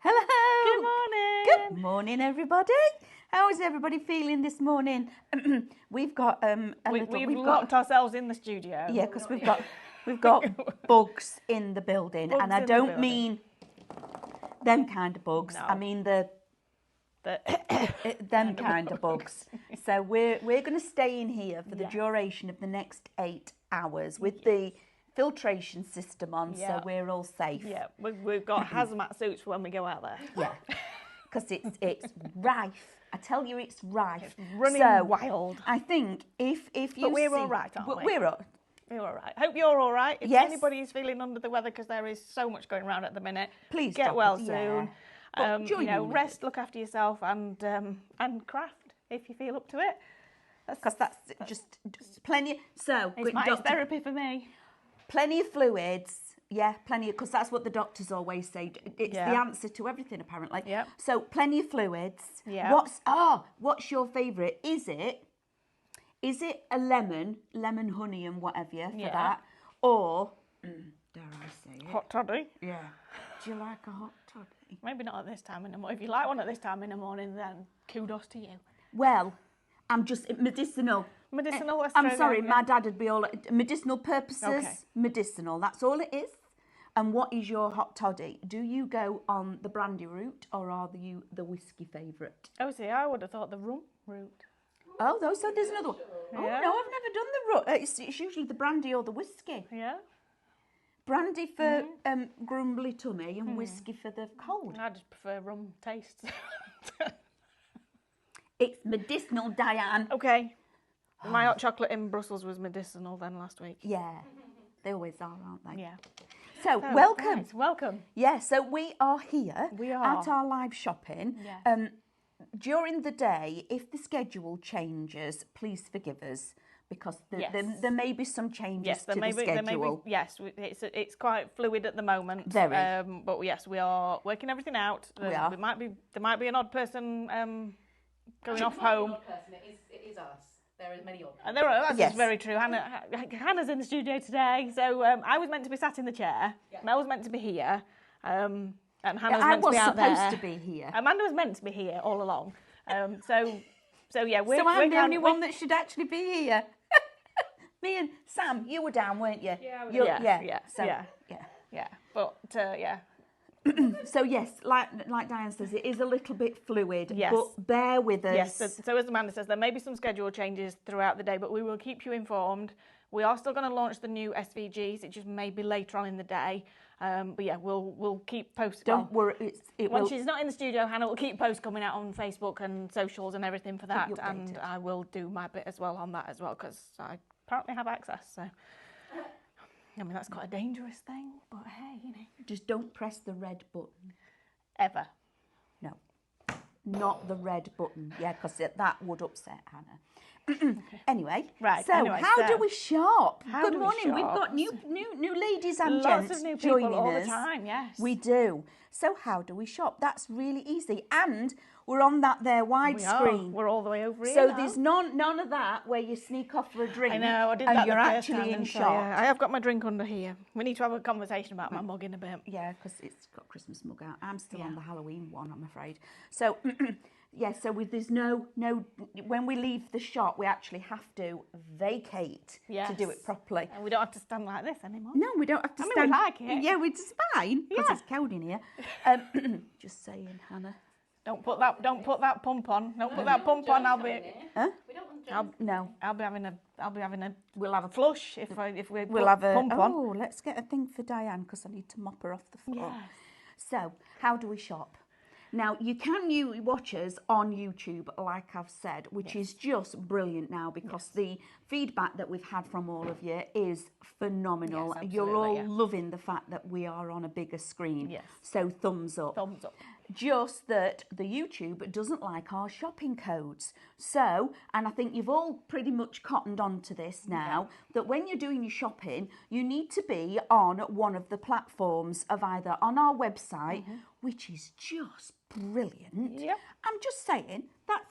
Hello. Good morning. Good morning, everybody. How is everybody feeling this morning? We've got We've locked ourselves in the studio. Yeah, because we've got bugs in the building, Bugs and I in the don't building. mean them kind of bugs. No. I mean them kind of bugs. So we're going to stay in here for the duration of the next 8 hours with the filtration system on, so we're all safe. Yeah, we've got hazmat suits for when we go out there. Yeah, because it's rife. I tell you, it's rife. It's running wild. I think if you But we're see, all right, aren't we? We're all. We're all right. Hope you're all right. If Yes. anybody is feeling under the weather, because there is so much going around at the minute, Please get stop well it. soon. Yeah. But join in with rest, look after yourself, and craft if you feel up to it. Because that's just plenty. So It's therapy for me. Plenty of fluids. Yeah, plenty, because that's what the doctors always say. It's the answer to everything, apparently. Yeah. So plenty of fluids. Yeah. What's your favourite? Is it a lemon, honey, and whatever for that, or dare I say it? Hot toddy. Yeah. Do you like a hot toddy? Maybe not at this time in the morning. If you like one at this time in the morning, then kudos to you. Well, I'm just medicinal. Medicinal. I'm sorry, my dad would be all medicinal purposes. Okay. Medicinal. That's all it is. And what is your hot toddy? Do you go on the brandy route, or are you the whiskey favourite? Oh, see, I would have thought the rum route. Oh, so there's another one. Oh Yeah. no, I've never done the route. It's usually the brandy or the whiskey. Yeah. Brandy for grumbly tummy and whiskey for the cold. I just prefer rum taste. It's medicinal, Diane. Okay. My hot chocolate in Brussels was medicinal then last week. Yeah, they always are, aren't they? Yeah. So, welcome. Nice. Welcome. Yeah, so we are here We are. at our live shopping. Yeah. During the day, if the schedule changes, please forgive us, because there may be some changes Yes, to the schedule. It's quite fluid at the moment. Very. But yes, we are working everything out. We are. There might be an odd person going off home. It is us. There are many odd. And that's Yes. very true. Hannah's in the studio today, so I was meant to be sat in the chair. Yeah. Mel was meant to be here, and Hannah was I meant to was be out there. supposed to be here. Amanda was meant to be here all along. So yeah, So I'm the only one that should actually be here. Me and Sam, you were down, weren't you? Yeah, I was. Yeah. But yeah. So yes, like Diane says, it is a little bit fluid, Yes. but bear with us. Yes, so as Amanda says, there may be some schedule changes throughout the day, but we will keep you informed. We are still going to launch the new SVGs. It just may be later on in the day. But yeah, we'll keep posting. Don't worry, When she's not in the studio, Hannah will keep posts coming out on Facebook and socials and everything for that. you And updated. I will do my bit as well on that as well, because I apparently have access. So, I mean, that's quite a dangerous thing, but hey, Just don't press the red button. ever. No, not the red button. Yeah, because that would upset Hannah. Anyway, Right, So anyway, how do so we shop? how Good do we morning. We've shop? got new ladies and Lots gents of new joining people all us. the time, yes. We do. So how do we shop? That's really easy, and we're on that there widescreen. We're all the way over here So now. there's none of that where you sneak off for a drink. I know, I did and that you're the first actually time, in didn't I? shop. Yeah, I have got my drink under here. We need to have a conversation about my mug in a bit. Yeah, because it's got Christmas mug out. I'm still on Yeah. the Halloween one, I'm afraid. So, there's no. When we leave the shop, we actually have to vacate to do it Yes. properly. And we don't have to stand like this anymore. No, we don't have to I mean, stand. we like it. Yeah, it's fine because Yeah. it's cold in here. Just saying, Hannah. Don't put that pump on. Don't put that pump on. I'll be Huh? We don't want to No, I'll be having a we'll have a flush if we We'll put have a pump on. Oh, let's get a thing for Diane because I need to mop her off the floor. Yes. So, how do we shop? Now, you can watch us on YouTube, like I've said, which is just brilliant now because the feedback that we've had from all of you is phenomenal. Yes, You're all absolutely, yeah. loving the fact that we are on a bigger screen. Yes. So, thumbs up. Thumbs up. Just that the YouTube doesn't like our shopping codes. So, and I think you've all pretty much cottoned on to this now, that when you're doing your shopping, you need to be on one of the platforms of either on our website, which is just brilliant. Yep. I'm just saying, that's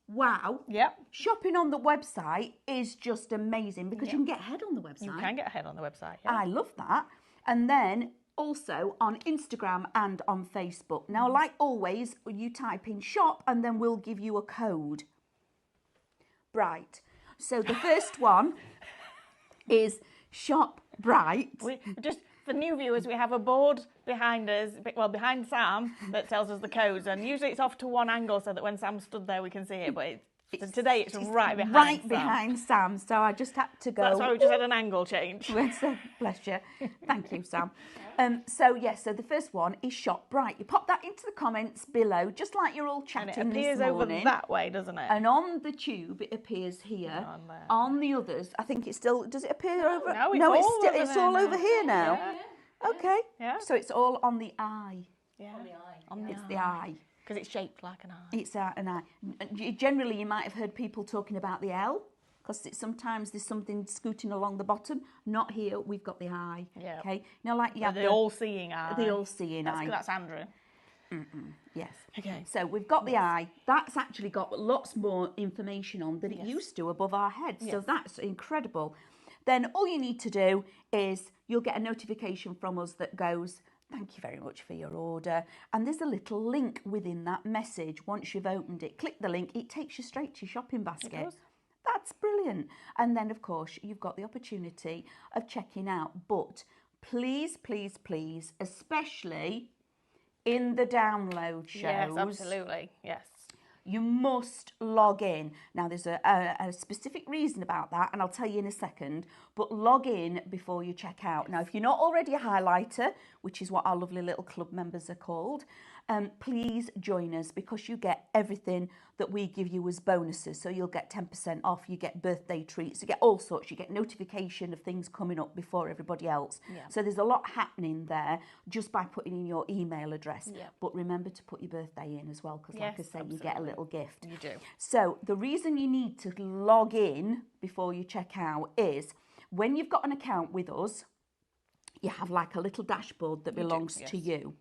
wow. Yep. Shopping on the website is just amazing because you can get ahead on the website. You can get ahead on the website. Yeah. I love that. And then also on Instagram and on Facebook. Now, like always, you type in shop and then we'll give you a code. Bright. So the first one is Shop Bright. We just for new viewers, we have a board behind us, well, behind Sam, that tells us the codes, and usually it's off to one angle so that when Sam stood there, we can see it. But today it's right behind. Right Sam. behind Sam. So I just had to go. That's why we just had an angle change. Bless you. Thank you, Sam. So the first one is Shop Bright. You pop that into the comments below, just like you're all chatting And it appears this over morning. that way, doesn't it? And on the tube, it appears here. On the others, I think it still does. It appear over? No, it's no, all over it's there all now. over here now. Yeah. Okay. Yeah. So it's all on the eye. Yeah. On the eye. On the It's the eye. Because it's shaped like an eye. It's an eye. Generally, you might have heard people talking about the L, because sometimes there's something scooting along the bottom. Not here. We've got the eye. Yeah. Okay. Now, like you have The all-seeing eye. the all-seeing eye. That's Andrew. Yes. Okay. So we've got the eye. That's actually got lots more information on than it used to above our heads. So Yes. that's incredible. Then all you need to do is you'll get a notification from us that goes, thank you very much for your order. And there's a little link within that message. Once you've opened it, click the link. It takes you straight to your shopping basket. does. That's brilliant. And then, of course, you've got the opportunity of checking out. But please, please, please, especially in the download shows. Yes, absolutely. Yes. You must log in. Now, there's a specific reason about that, and I'll tell you in a second, but log in before you check out. Now, if you're not already a highlighter, which is what our lovely little club members are called, please join us, because you get everything that we give you as bonuses. So you'll get 10% off, you get birthday treats, you get all sorts, you get notification of things coming up before everybody else. Yeah. So there's a lot happening there just by putting in your email address. Yeah. But remember to put your birthday in as well, because like I Yes, say, you get a little gift. You do. So the reason you need to log in before you check out is when you've got an account with us, you have like a little dashboard that belongs to you.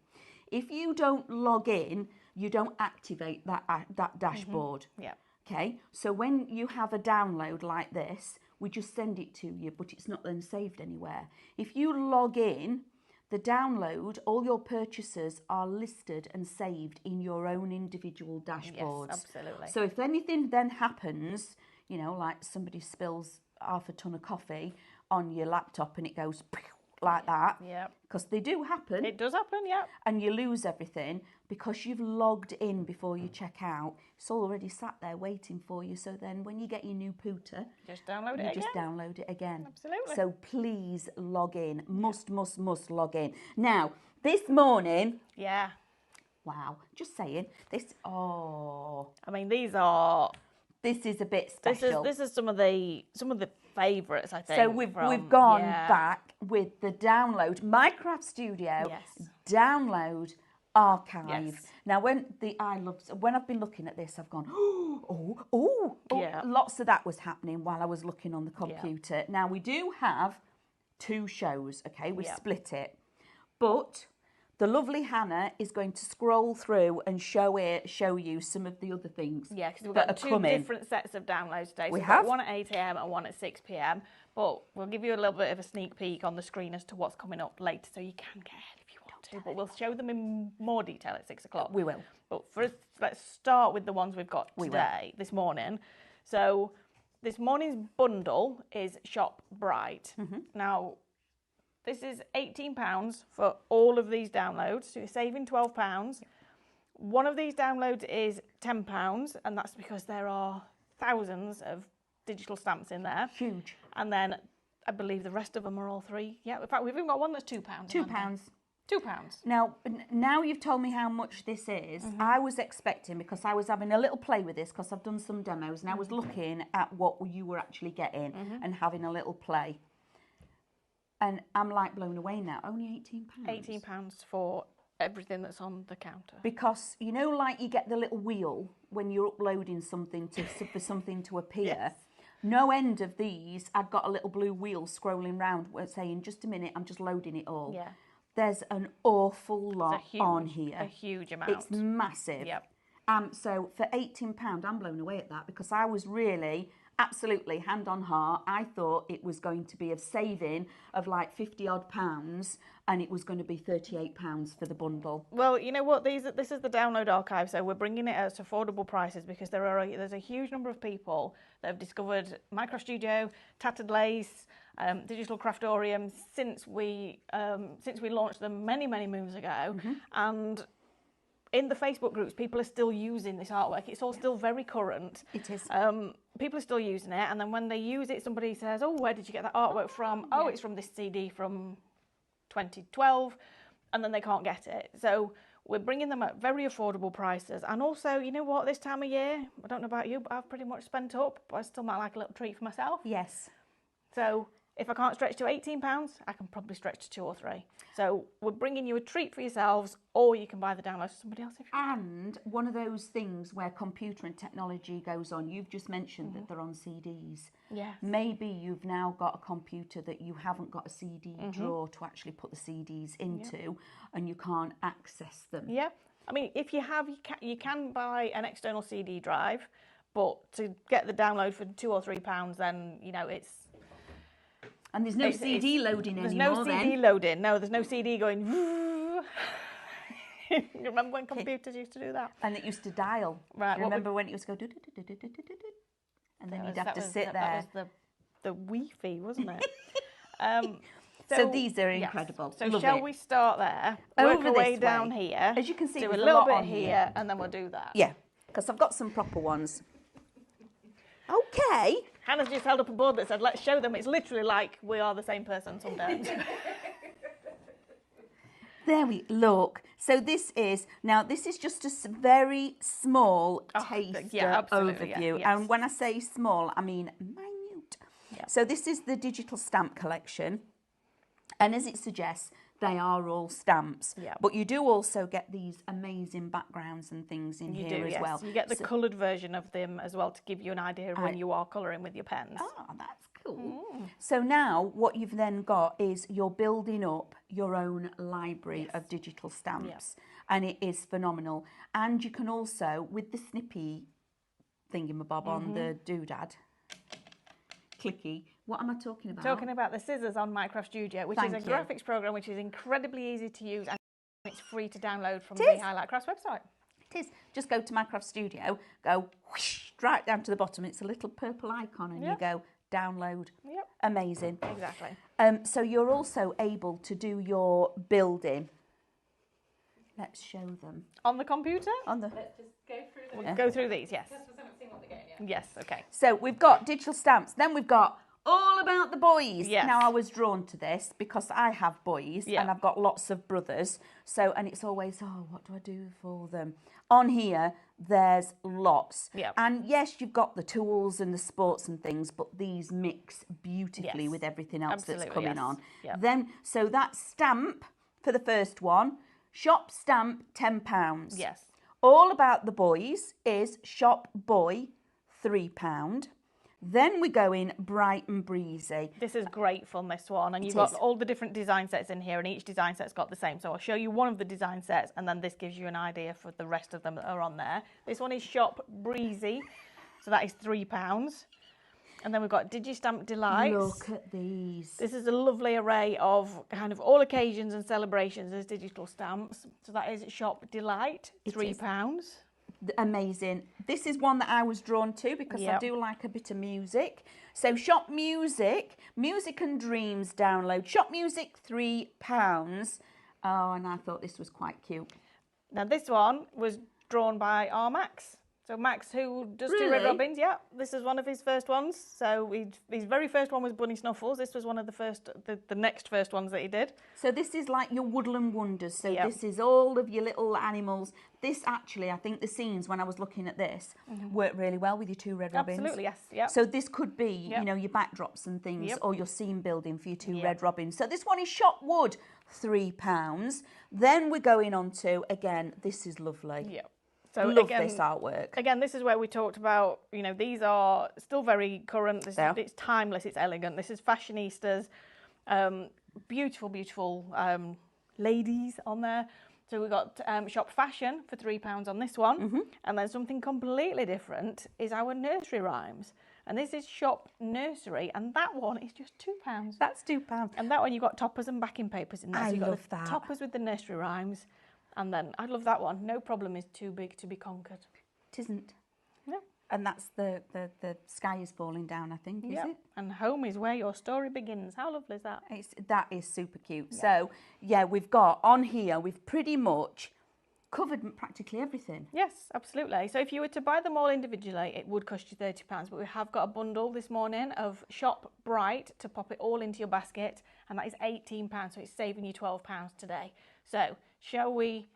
If you don't log in, you don't activate that dashboard. Yeah. Okay, so when you have a download like this, we just send it to you, but it's not then saved anywhere. If you log in, the download, all your purchases are listed and saved in your own individual dashboards. Yes, absolutely. So if anything then happens, you know, like somebody spills half a ton of coffee on your laptop and it goes like that, Yeah. because they do happen, It does happen, yeah. and you lose everything because you've logged in before you check out. It's already sat there waiting for you. So then when you get your new pooter, Just download you it just again. download it again. Absolutely. So please log in. Must log in. Now, this morning, Yeah. wow, just saying, this I mean, these are... this is a bit special. This is some of the favourites, I think. So we've from- gone yeah. back with the download Minecraft Studio Yes. download archive. Yes. Now when I've been looking at this, I've gone, oh, Yeah. lots of that was happening while I was looking on the computer. Now we do have 2 shows, okay? We Yeah. split it. But the lovely Hannah is going to scroll through and show you some of the other things Yeah, because we've that got are 2 coming. different sets of downloads today. So We we've got have. one at 8 a.m. and one at 6 p.m. But we'll give you a little bit of a sneak peek on the screen as to what's coming up later, so you can get ahead if you want to. But we'll show them in more detail at 6 o'clock. We will. But first, let's start with the ones we've got We will. today, this morning. So this morning's bundle is Shop Bright. Mm-hmm. Now, this is £18 for all of these downloads, so you're saving £12. One of these downloads is £10, and that's because there are thousands of digital stamps in there. Huge. And then I believe the rest of them are all free. Yeah, in fact, we've even got one that's £2. £2. £2. Now you've told me how much this is. I was expecting, because I was having a little play with this, because I've done some demos, and I was looking at what you were actually getting and having a little play. And I'm like blown away now. Only £18. £18 for everything that's on the counter. Because, you know, like you get the little wheel when you're uploading something for something to appear. Yes. No end of these, I've got a little blue wheel scrolling round saying, just a minute, I'm just loading it all. Yeah. There's an awful lot on A here. huge amount. It's massive. Yep. So for £18, I'm blown away at that, because I was really absolutely, hand on heart, I thought it was going to be a saving of like 50 odd pounds, and it was going to be £38 for the bundle. Well, you know what? This is the download archive, so we're bringing it at affordable prices because there's a huge number of people that have discovered Minecraft Studio, Tattered Lace, Digital Craftorium since we launched them many moons ago, and in the Facebook groups, people are still using this artwork. It's all still very current. It is. People are still using it, and then when they use it, somebody says, "Oh, where did you get that artwork from?" "Oh, it's from this CD from 2012," and then they can't get it. So we're bringing them at very affordable prices. And also, you know what, this time of year, I don't know about you, but I've pretty much spent up, but I still might like a little treat for myself. Yes. So if I can't stretch to £18, I can probably stretch to 2 or 3. So we're bringing you a treat for yourselves, or you can buy the downloads for somebody else if you want. And one of those things where computer and technology goes on, you've just mentioned that they're on CDs. Yes. Maybe you've now got a computer that you haven't got a CD drawer to actually put the CDs into, and you can't access them. Yeah. I mean, if you have, you can buy an external CD drive, but to get the download for £2 or £3, then, you know, it's... And there's no CD loading there's anymore. There's no CD then. loading. No, there's no CD going... You remember when computers used to do that? And it used to dial. Right, Do you remember when it used to go... And then you'd have to sit there. That was the Wi-Fi, wasn't it? So these are incredible. So Love shall it. we start there? Over Work our way this down way. here. As you can see, do a there's a little lot bit on here, here. and then we'll do that. Yeah, because I've got some proper ones. Okay. Hannah's just held up a board that said, "Let's show them." It's literally like we are the same person sometimes. There we look. So this is just a very small taster absolutely, overview. yes. And when I say small, I mean minute. Yeah. So this is the digital stamp collection. And as it suggests, they are all stamps. Yeah. But you do also get these amazing backgrounds and things in here as yes. well. You get the coloured version of them as well to give you an idea of when you are colouring with your pens. Oh, that's cool. So now what you've then got is you're building up your own library of digital stamps. And it is phenomenal. And you can also, with the snippy thingamabob on the doodad, clicky, what am I talking about? Talking about the scissors on Minecraft Studio, which is a graphics program which is incredibly easy to use and it's free to download from the Highlight Crafts website. It is. Just go to Minecraft Studio, go whoosh, right down to the bottom. It's a little purple icon and you go download. Yep. Amazing. Exactly. So you're also able to do your building. Let's show them. On the computer? On the. Let's just go through them. We'll go through these, yes. Customers haven't seen what they're getting yet. Yes, okay. So we've got digital stamps. Then we've got all about the boys. Yes. Now I was drawn to this because I have boys and I've got lots of brothers. So, and it's always, oh, what do I do for them? On here, there's lots. Yep. And yes, you've got the tools and the sports and things, but these mix beautifully with everything else that's coming on. Yep. Then, so that stamp for the first one, shop stamp, £10. Yes. All About the Boys is shop boy, £3. Then we go in Bright and Breezy. This is great fun, this one. And you've got all the different design sets in here, and each design set's got the same. So I'll show you one of the design sets, and then this gives you an idea for the rest of them that are on there. This one is Shop Breezy, so that is £3. And then we've got Digistamp Delights. Look at these. This is a lovely array of kind of all occasions and celebrations as digital stamps. So that is Shop Delight, £3. Amazing. This is one that I was drawn to because I do like a bit of music. So Shop Music, Music and Dreams download. Shop Music, £3. Oh, and I thought this was quite cute. Now this one was drawn by our Max. So Max, who does do Red Robins, this is one of his first ones. So his very first one was Bunny Snuffles. This was one of the first, the next first ones that he did. So this is like your woodland wonders. So this is all of your little animals. This actually, I think the scenes when I was looking at this worked really well with your 2 Red Robins. Absolutely, yes. Yep. So this could be, you know, your backdrops and things, or your scene building for your 2 Red Robins. So this one is Shop Wood, £3. Then we're going on to, again, this is lovely. Yep. So Love again, this artwork. Again, this is where we talked about, you know, these are still very current. It's timeless, it's elegant. This is Fashionistas. Beautiful, beautiful ladies on there. So we've got Shop Fashion for £3 on this one. And then something completely different is our nursery rhymes. And this is Shop Nursery, and that one is just £2. That's £2. And that one, you've got toppers and backing papers in there. I So you've got love the that. toppers with the nursery rhymes. And then, I love that one. No problem is too big to be conquered. It isn't. No. And that's the sky is falling down, I think, is it? And home is where your story begins. How lovely is that? That is super cute. Yeah. So, yeah, we've got on here, we've pretty much covered practically everything. Yes, absolutely. So if you were to buy them all individually, it would cost you £30. But we have got a bundle this morning of Shop Bright to pop it all into your basket. And that is £18. So it's saving you £12 today. So shall we...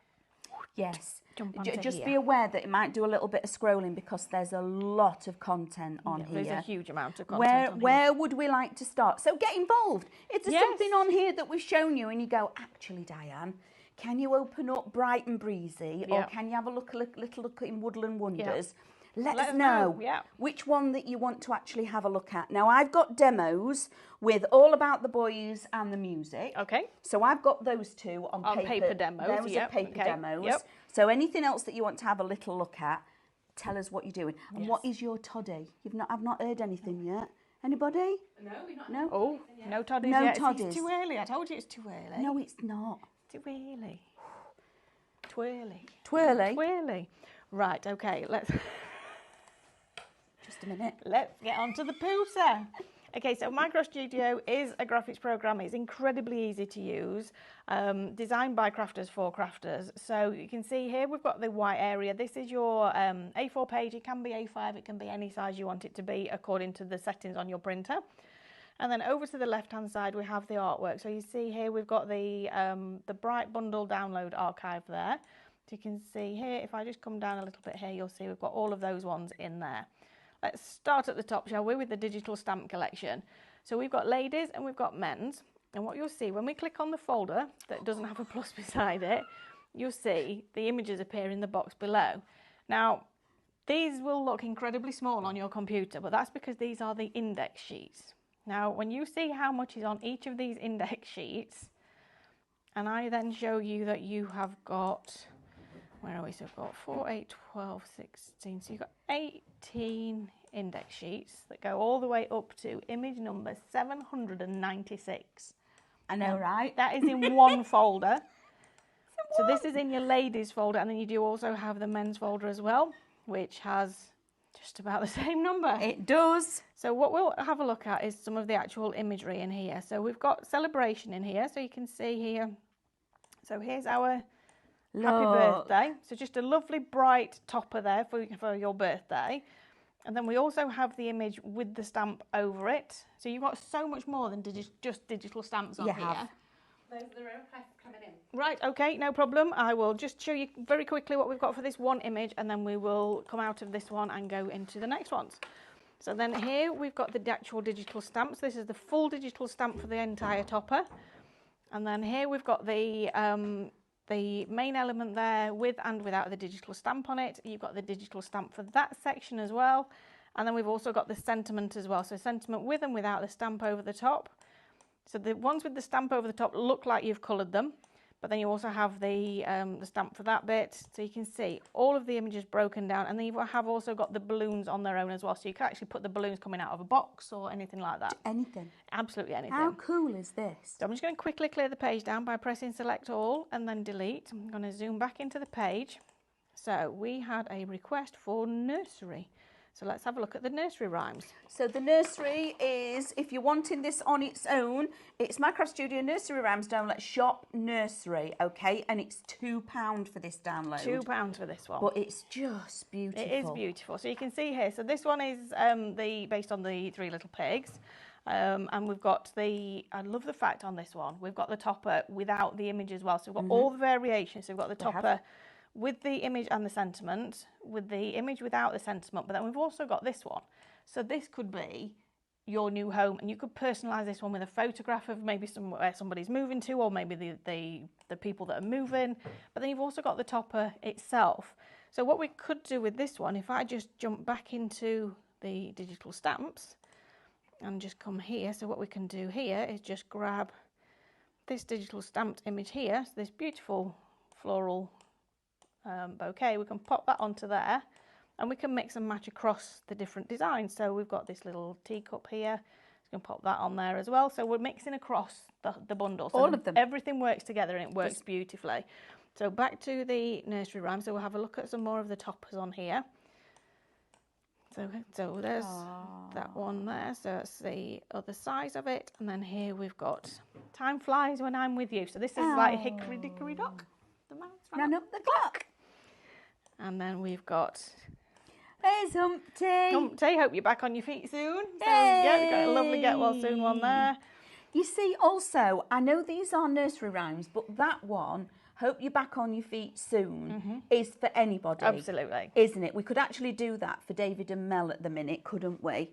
Yes. Jump onto Just here. be aware that it might do a little bit of scrolling because there's a lot of content on here. There's a huge amount of content on here. Where would we like to start? So get involved. Is there Yes. something on here that we've shown you and you go, actually, Diane, can you open up Bright and Breezy or can you have a little look in Woodland Wonders? Let us know which one that you want to actually have a look at. Now, I've got demos with all about the boys and the music. Okay. So I've got those two on paper demos. Those are paper demos. So anything else that you want to have a little look at, tell us what you're doing. And what is your toddy? I've not heard anything yet. Anybody? No, we're not. No? Oh, no toddies No yet. toddies. It's too early. I told you it's too early. No, it's not. Too early. Twirly. Twirly. Twirly. Right, okay, let's Just a minute. get on to the pooter. Okay, so Micro Studio is a graphics program. It's incredibly easy to use, designed by crafters for crafters. So you can see here we've got the white area. This is your A4 page. It can be A5. It can be any size you want it to be according to the settings on your printer. And then over to the left-hand side, we have the artwork. So you see here we've got the Bright Bundle download archive there. So you can see here, if I just come down a little bit here, you'll see we've got all of those ones in there. Let's start at the top, shall we, with the digital stamp collection. So we've got ladies and we've got men's. And what you'll see, when we click on the folder that doesn't have a plus beside it, you'll see the images appear in the box below. Now, these will look incredibly small on your computer, but that's because these are the index sheets. Now, when you see how much is on each of these index sheets, and I then show you that you have got, where are we? So we've got 4, 8, 12, 16. So you've got 18 index sheets that go all the way up to image number 796. I know, right? That is in one folder. So this is in your ladies folder, and then you do also have the men's folder as well, which has just about the same number. It does. So what we'll have a look at is some of the actual imagery in here. So we've got celebration in here, so you can see here. So here's our happy birthday. So just a lovely bright topper there for your birthday. And then we also have the image with the stamp over it. So you've got so much more than just digital stamps on here. Those are the real prices coming in. Right, okay, no problem. I will just show you very quickly what we've got for this one image, and then we will come out of this one and go into the next ones. So then here we've got the actual digital stamps. This is the full digital stamp for the entire topper. And then here we've got the main element there with and without the digital stamp on it. You've got the digital stamp for that section as well. And then we've also got the sentiment as well. So sentiment with and without the stamp over the top. So the ones with the stamp over the top look like you've coloured them, but then you also have the stamp for that bit. So you can see all of the images broken down, and then you have also got the balloons on their own as well. So you can actually put the balloons coming out of a box or anything like that. Anything. Absolutely anything. How cool is this? So I'm just going to quickly clear the page down by pressing select all and then delete. I'm going to zoom back into the page. So we had a request for nursery. So let's have a look at the nursery rhymes. So the nursery is, if you're wanting this on its own, it's Minecraft Studio Nursery Rhymes download Shop Nursery, okay? And it's £2 for this download. £2 for this one. But it's just beautiful. It is beautiful. So you can see here, so this one is based on the Three Little Pigs. And we've got I love the fact on this one, we've got the topper without the image as well. So we've got all the variations. So we've got the topper with the image and the sentiment, with the image without the sentiment, but then we've also got this one. So this could be your new home, and you could personalise this one with a photograph of maybe somewhere somebody's moving to, or maybe the people that are moving. But then you've also got the topper itself. So what we could do with this one, if I just jump back into the digital stamps and just come here, so what we can do here is just grab this digital stamped image here, so this beautiful floral bouquet, we can pop that onto there, and we can mix and match across the different designs. So we've got this little teacup here. Just going to pop that on there as well. So we're mixing across the bundle. So All of them. Everything works together and it works beautifully. So back to the nursery rhyme. So we'll have a look at some more of the toppers on here. So there's that one there. So that's the other size of it. And then here we've got Time Flies When I'm With You. So this is like Hickory Dickory Dock. The mouse Ran up the clock. And then we've got There's Humpty. Humpty. Hope you're back on your feet soon. So yeah, we've got a lovely get well soon one there. You see, also, I know these are nursery rhymes, but that one, Hope You're Back on Your Feet Soon, is for anybody. Absolutely. Isn't it? We could actually do that for David and Mel at the minute, couldn't we?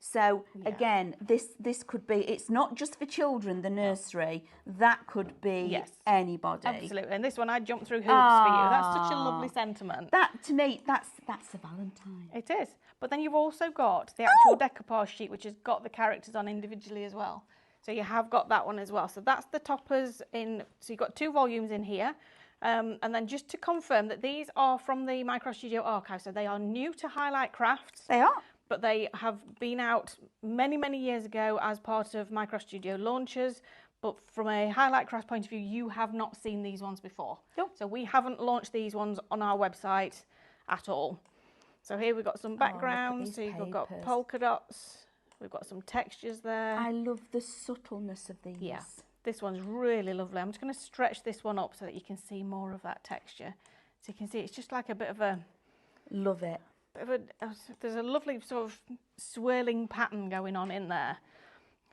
So, again, this could be, it's not just for children, the nursery, that could be anybody. Absolutely. And this one, I jumped through hoops for you. That's such a lovely sentiment. That, to me, that's a Valentine. It is. But then you've also got the actual decoupage sheet, which has got the characters on individually as well. So you have got that one as well. So that's the toppers in, so you've got 2 volumes in here. And then just to confirm that these are from the Micro Studio archive, so they are new to Highlight Crafts. They are. But they have been out many, many years ago as part of Micro Studio launches. But from a Highlight Crafts point of view, you have not seen these ones before. Nope. So we haven't launched these ones on our website at all. So here we've got some backgrounds, so you've got polka dots. We've got some textures there. I love the subtleness of these. Yeah, this one's really lovely. I'm just going to stretch this one up so that you can see more of that texture. So you can see it's just like a bit of a... Love it. There's a lovely sort of swirling pattern going on in there.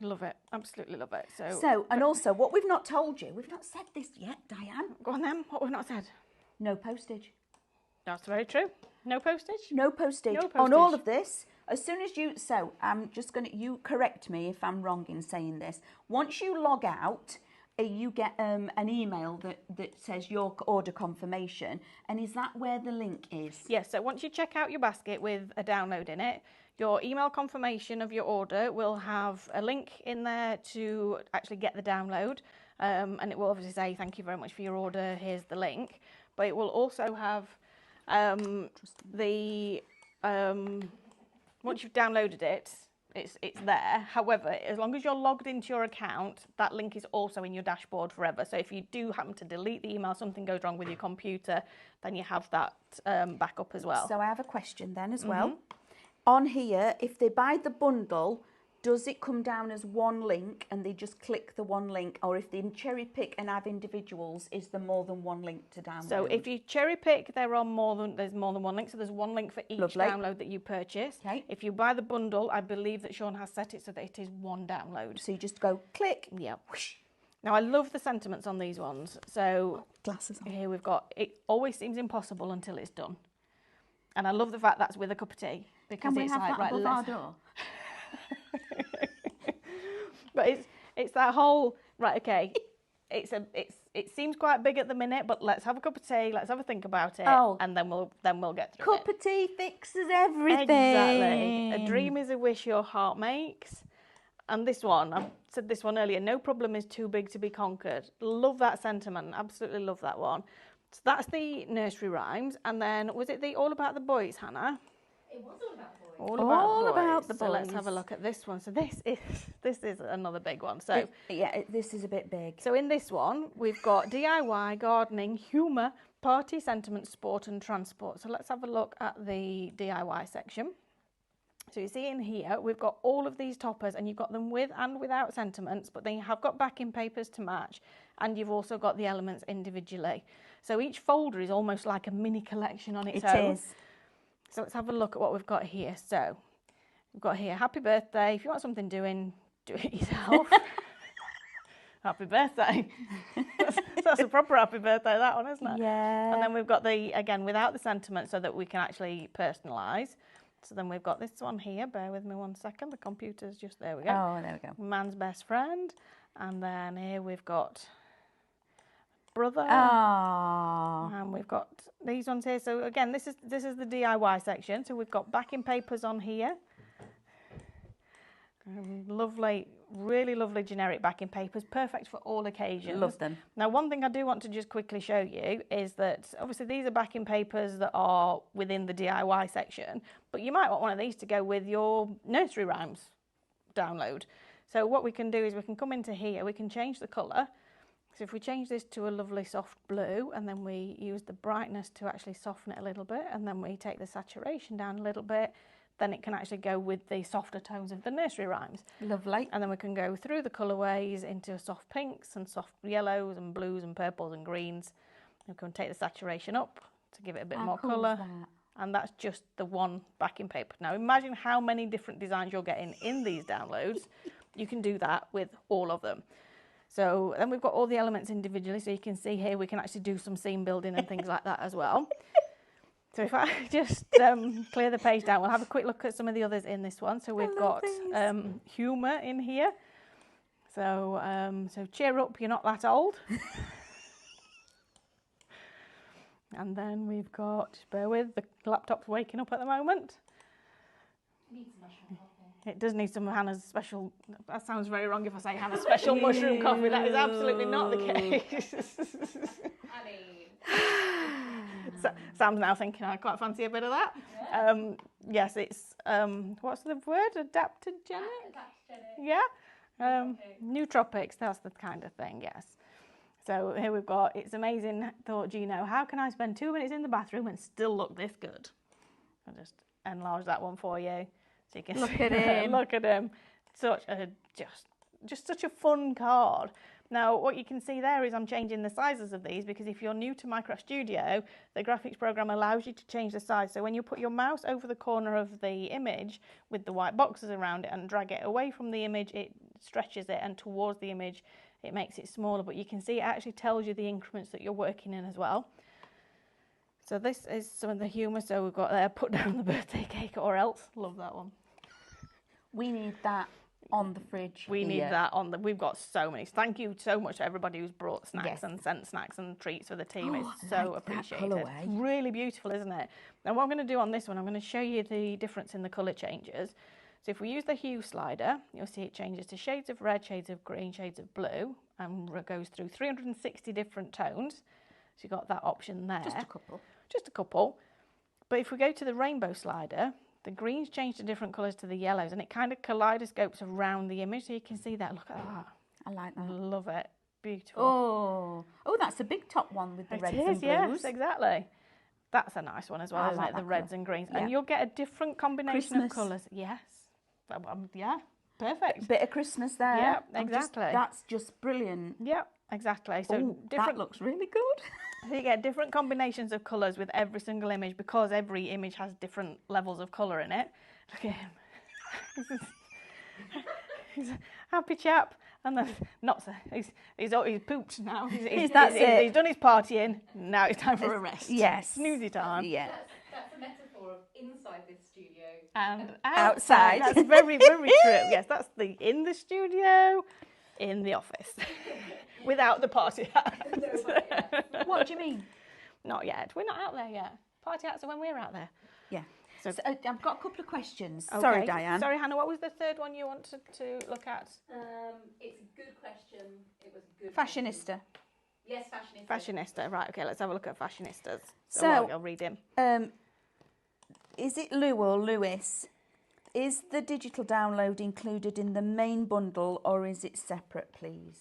Love it. Absolutely love it. So, and also, what we've not told you, we've not said this yet, Diane. Go on then. What we've not said? No postage. That's very true. No postage? No postage. No postage. On all of this. As soon as you, so I'm just going to, you correct me if I'm wrong in saying this. Once you log out, you get an email that says your order confirmation. And is that where the link is? Yes, so once you check out your basket with a download in it, your email confirmation of your order will have a link in there to actually get the download. And it will obviously say, thank you very much for your order, here's the link. But it will also have once you've downloaded it, it's there. However, as long as you're logged into your account, that link is also in your dashboard forever. So if you do happen to delete the email, something goes wrong with your computer, then you have that backup as well. So I have a question then as well. On here, if they buy the bundle, does it come down as one link and they just click the one link? Or if they cherry pick and have individuals, is there more than one link to download? So if you cherry pick, there's more than one link. So there's one link for each download that you purchase. Okay. If you buy the bundle, I believe that Sean has set it so that it is one download. So you just go click. Yeah. Whoosh. Now I love the sentiments on these ones. So Glasses on. here we've got, it always seems impossible until it's done. And I love the fact that's with a cup of tea. Because Can we it's have like, that above our let's... door? But it's that whole okay. It seems quite big at the minute, but let's have a cup of tea. Let's have a think about it, and then we'll get through it. Cup of tea fixes everything. Exactly. A dream is a wish your heart makes. And this one, I've said this one earlier. No problem is too big to be conquered. Love that sentiment. Absolutely love that one. So that's the nursery rhymes, and then was it the All About the Boys, Hannah? It was all about boys. All about the So let's boys. have a look at this one. So this is another big one. So this is a bit big. So in this one, we've got DIY, gardening, humour, party, sentiment, sport and transport. So let's have a look at the DIY section. So you see in here, we've got all of these toppers and you've got them with and without sentiments, but then you have got backing papers to match and you've also got the elements individually. So each folder is almost like a mini collection on its own. It is. So let's have a look at what we've got here. So we've got here, happy birthday. If you want something doing, do it yourself. Happy birthday. That's a proper happy birthday, that one, isn't it? Yeah. And then we've got the, again, without the sentiment so that we can actually personalise. So then we've got this one here. Bear with me 1 second. The computer's just, there we go. Oh, there we go. Man's best friend. And then here we've got brother. Oh. And we've got these ones here. So again, this is the DIY section. So we've got backing papers on here. Lovely really lovely generic backing papers, perfect for all occasions. Love them. Now, one thing I do want to just quickly show you is that obviously these are backing papers that are within the DIY section, but you might want one of these to go with your nursery rhymes download. So what we can do is we can come into here, we can change the colour. So if we change this to a lovely soft blue, and then we use the brightness to actually soften it a little bit, and then we take the saturation down a little bit, then it can actually go with the softer tones of the nursery rhymes. Lovely. And then we can go through the colourways into soft pinks and soft yellows and blues and purples and greens. We can take the saturation up to give it a bit more cool is colour. that? And that's just the one backing paper. Now imagine how many different designs you're getting in these downloads. You can do that with all of them. So then we've got all the elements individually, so you can see here we can actually do some seam building and things like that as well. So if I just clear the page down, we'll have a quick look at some of the others in this one. So we've got humour in here. So so cheer up, you're not that old. And then we've got, bear with, the laptop's waking up at the moment. Needs mushroom coffee. It does need some of Hannah's special, that sounds very wrong if I say Hannah's special mushroom coffee. That is absolutely not the case. I mean, So, Sam's now thinking, I quite fancy a bit of that. Yeah. Yes, it's, what's the word? Adaptogenic? Yeah. Nootropics, that's the kind of thing, yes. So here we've got, it's amazing, thought Gino, how can I spend 2 minutes in the bathroom and still look this good? I'll just enlarge that one for you. So you can Look see, at him. look at him. Such a, just such a fun card. Now, what you can see there is I'm changing the sizes of these because if you're new to Minecraft Studio, the graphics program allows you to change the size. So when you put your mouse over the corner of the image with the white boxes around it and drag it away from the image, it stretches it, and towards the image, it makes it smaller. But you can see it actually tells you the increments that you're working in as well. So this is some of the humour. So we've got there, put down the birthday cake or else. Love that one. We need that on the fridge. We need here. that on the. We've got so many. Thank you so much to everybody who's brought snacks Yes. and sent snacks and treats for the team. Oh, It's I so like that appreciated. colourway. Really beautiful, isn't it? Now what I'm going to do on this one, I'm going to show you the difference in the colour changes. So if we use the hue slider, you'll see it changes to shades of red, shades of green, shades of blue, and it goes through 360 different tones. So you've got that option there. Just a couple. Just a couple. But if we go to the rainbow slider, the greens change to different colours to the yellows, and it kind of kaleidoscopes around the image, so you can see that. Look at that. I like that. Love it. Beautiful. Oh, that's a big top one with the reds and blues. Yes, exactly. That's a nice one as well, I isn't like it? The that reds colour. and greens. Yeah. And you'll get a different combination Christmas. of colours. Yes. Yeah, perfect. Bit of Christmas there. Yeah, I'm just- exactly. That's just brilliant. Yeah, exactly. So Oh, different. that looks really good. So you get different combinations of colours with every single image because every image has different levels of colour in it. Look at him. He's a happy chap. And then, not so, he's pooped now. He's That's it. He's done his partying. Now it's time for a rest. Yes. Snoozy time. Yeah. That's a metaphor of inside this studio. And Outside. That's very, very true. Yes, that's the in the studio, in the office. Without the party hat. What do you mean? Not yet. We're not out there yet. Party hats are when we're out there. Yeah. So- So, I've got a couple of questions. Okay. Sorry, Diane. Sorry, Hannah, what was the third one you wanted to look at? It's a good question. It was a good Fashionista. question. Yes, fashionista. Fashionista. Right, okay, let's have a look at Fashionistas. So- I'll read him. Is it Lou or Lewis? Is the digital download included in the main bundle or is it separate, please?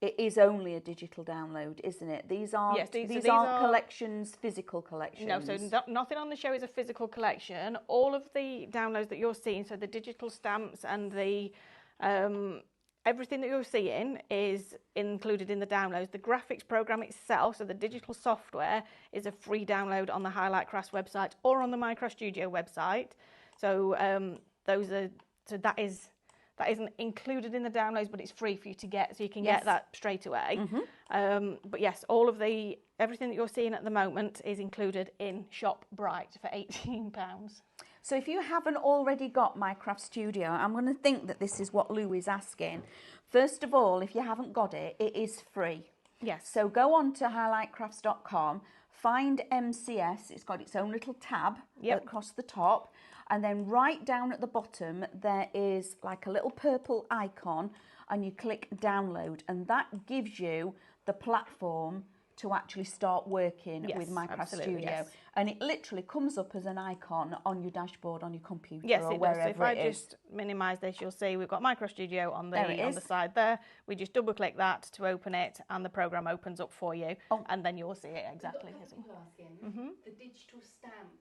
It is only a digital download, isn't it? These aren't, Yes, so these these aren't are- collections, physical collections. No, so nothing on the show is a physical collection. All of the downloads that you're seeing, so the digital stamps and the everything that you're seeing is included in the downloads. The graphics program itself, so the digital software, is a free download on the Highlight Crafts website or on the Minecraft Studio website. So that isn't included in the downloads, but it's free for you to get, so you can Yes. get that straight away. But yes, everything that you're seeing at the moment is included in Shop Bright for £18. So if you haven't already got Minecraft Studio, I'm going to think that this is what Lou is asking. First of all, if you haven't got it, it is free. Yes. So go on to highlightcrafts.com, find MCS. It's got its own little tab Yep. across the top. And then right down at the bottom, there is like a little purple icon, and you click download, and that gives you the platform to actually start working Yes, with Minecraft absolutely, Studio. yes. And it literally comes up as an icon on your dashboard on your computer Yes, or it does. wherever So if I it is. just minimise this, you'll see we've got Minecraft Studio on There it the is. side there. We just double click that to open it, and the program opens up for you, Oh. and then you'll see it We've got exactly a as couple it. people asking, the digital stamp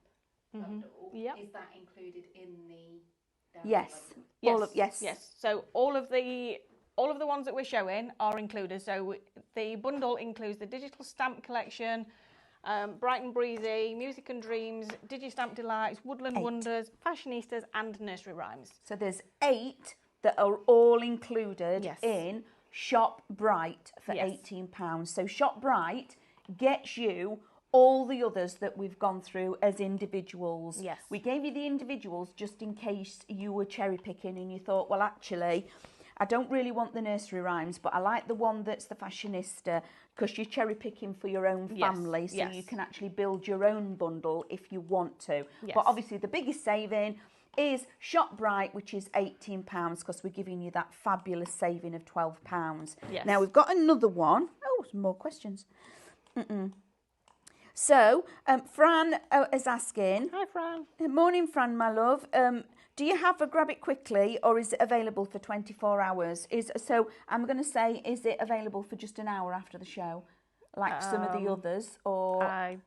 bundle, Yep. is that included in the download Yes. bundle? All of, yes. Yes. So all of the ones that we're showing are included. So the bundle includes the digital stamp collection, Bright and Breezy, Music and Dreams, Digistamp Delights, Woodland 8. Wonders, Fashionistas, and Nursery Rhymes. So there's 8 that are all included Yes. in Shop Bright for Yes. £18. So Shop Bright gets you all the others that we've gone through as individuals. Yes. We gave you the individuals just in case you were cherry picking and you thought, well, actually, I don't really want the Nursery Rhymes, but I like the one that's the Fashionista, because you're cherry picking for your own Yes, family, so yes. you can actually build your own bundle if you want to. Yes. But obviously the biggest saving is Shop Bright, which is £18, because we're giving you that fabulous saving of £12. Yes. Now we've got another one. Oh, some more questions. So Fran is asking, Hi, Fran. morning Fran, my love. Do you have a grab it quickly, or is it available for 24 hours? So I'm going to say, is it available for just an hour after the show, like some of the others, or I